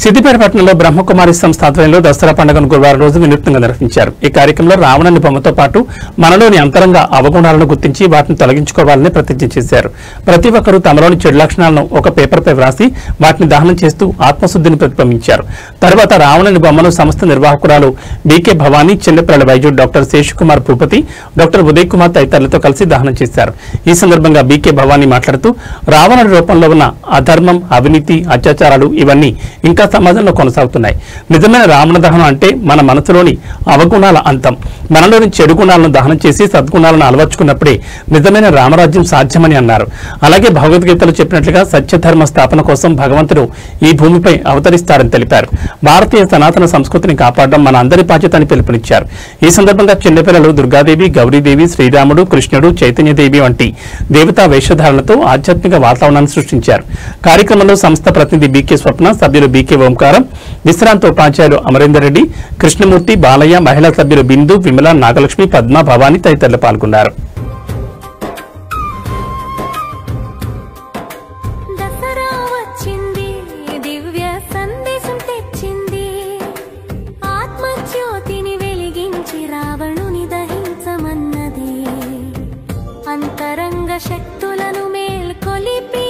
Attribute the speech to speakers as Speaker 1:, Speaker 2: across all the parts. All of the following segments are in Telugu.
Speaker 1: సిద్దిపేట పట్టణంలో బ్రహ్మకుమారి సంస్థ ఆధ్వర్యంలో దసరా పండుగను గురువారం రోజు వినూత్నంగా నిర్వహించారు. ఈ కార్యక్రమంలో రావణుని బొమ్మతో పాటు మనలోని అంతరంగ అవగుణాలను గుర్తించి వాటిని తొలగించుకోవాలని ప్రతిజ్ఞ చేశారు. ప్రతి ఒక్కరూ తమలోని చెడు లక్షణాలను ఒక పేపర్పై వ్రాసి వాటిని దహనం చేస్తూ ఆత్మశుద్ధిని ప్రతిబింబించారు. తర్వాత రావణుని బొమ్మను సంస్థ నిర్వాహకురాలు బీకే భవానీ, చిన్నపిల్లల వైద్యుడు డాక్టర్ శేషకుమార్ భూపతి, డాక్టర్ ఉదయ్ కుమార్ తదితరులతో కలిసి దహనం చేశారు. ఈ సందర్భంగా బీకే భవానీ మాట్లాడుతూ రావణుడి రూపంలో ఉన్న అధర్మం, అవినీతి, అత్యాచారాలు ఇవన్నీ ఇంకా సమాజంలో కొనసాగుతున్నాయి. నిజమైన రావణ దహనం అంటే మన మనసులోని అవగుణాల అంతం. మనలోని చెడు గుణాలను దహనం చేసి సద్గుణాలను అలవర్చుకున్నప్పుడే నిజమైన రామరాజ్యం సాధ్యమని అన్నారు. అలాగే భగవద్గీతలో చెప్పినట్లుగా సత్యధర్మ స్థాపన కోసం భగవంతుడు ఈ భూమిపై అవతరిస్తారని తెలిపారు. భారతీయ సనాతన సంస్కృతిని కాపాడడం మన అందరి బాధ్యత అని పిలుపునిచ్చారు. ఈ సందర్భంగా చిన్నపిల్లలు దుర్గాదేవి, గౌరీదేవి, శ్రీరాముడు, కృష్ణుడు, చైతన్యదేవి వంటి దేవతా వేషధారణలతో ఆధ్యాత్మిక వాతావరణాన్ని సృష్టించారు. కార్యక్రమంలో సంస్థ ప్రతినిధి బీకే స్వప్న, సభ్యులు బీకే ఓంకారం, విశ్రాంత ఉపాధ్యాయులు అమరేందర్ రెడ్డి, కృష్ణమూర్తి, బాలయ్య, మహిళా సభ్యులు బిందు, విమల, నాగలక్ష్మి, పద్మ, భవానీ తదితరులు పాల్గొన్నారు.
Speaker 2: అంతరంగ శక్తులను మేల్కొలిపి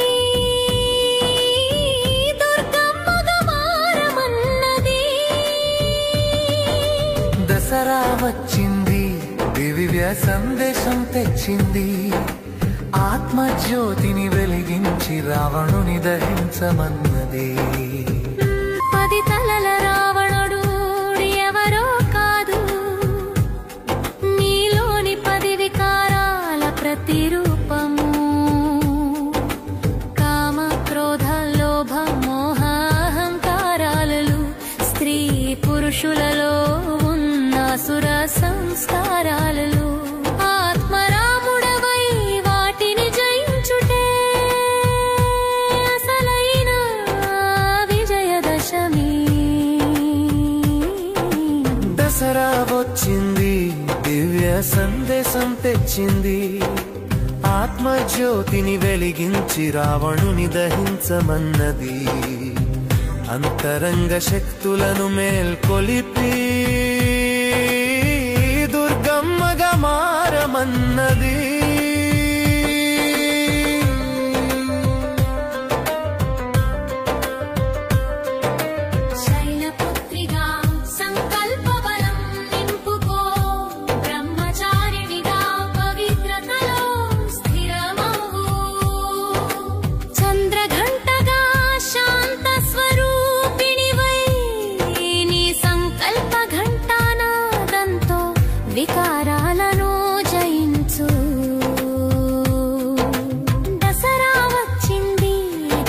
Speaker 3: దసరా వచ్చింది, దివ్య సందేశం తెచ్చింది, ఆత్మజ్యోతిని వెలిగించి రావణుని దహించమన్నది.
Speaker 2: 10 తలల రావణుడు ఎవరో కాదు, నీలోని 10 వికారాల ప్రతిరూపము. కామ, క్రోధ, లోభ, మోహ, అహంకారాలు స్త్రీ పురుషులలో సుర సంస్కారాలలో ఆత్మరాముడవై వాటిని జయించుటే అసలైన విజయదశమి.
Speaker 3: దసరా వచ్చింది, దివ్య సందేశం తెచ్చింది, ఆత్మజ్యోతిని వెలిగించి రావణుని దహించమన్నది. అంతరంగ శక్తులను మేల్కొలిపి దుర్గమ్మగా మారమన్నది.
Speaker 2: శైలపుత్రిగా సంకల్ప బలం నింపుకో, బ్రహ్మచారిణిగా పవిత్రతలో స్థిరమవు. చంద్రఘంటగా శాంత స్వరూపిణివై నీ సంకల్ప ఘంటానాదంతో వికారాలను జయించు. దసరా వచ్చింది,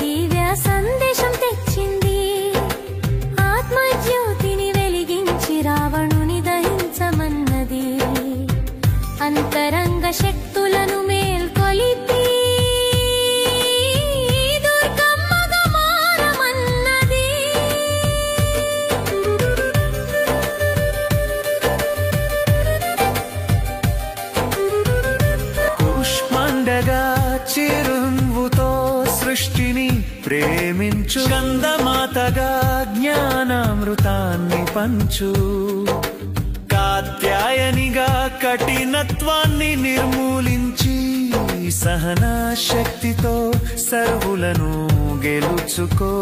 Speaker 2: దివ్య సందేశం తెచ్చింది, ఆత్మజ్యోతిని వెలిగించి రావణుని దహించమన్నది. అంతరంగ శక్తులను మేల్కొలిపి దుర్గమ్మగా మారమన్నది.
Speaker 3: కుష్మాండగా చిరునవ్వుతో సృష్టిని ప్రేమించు, స్కందమాతగా జ్ఞానామృతాన్ని పంచు, కాత్యాయనిగా కఠినత్వాన్ని నిర్మూలించి సహనా శక్తితో సర్వులను గెలుచుకో.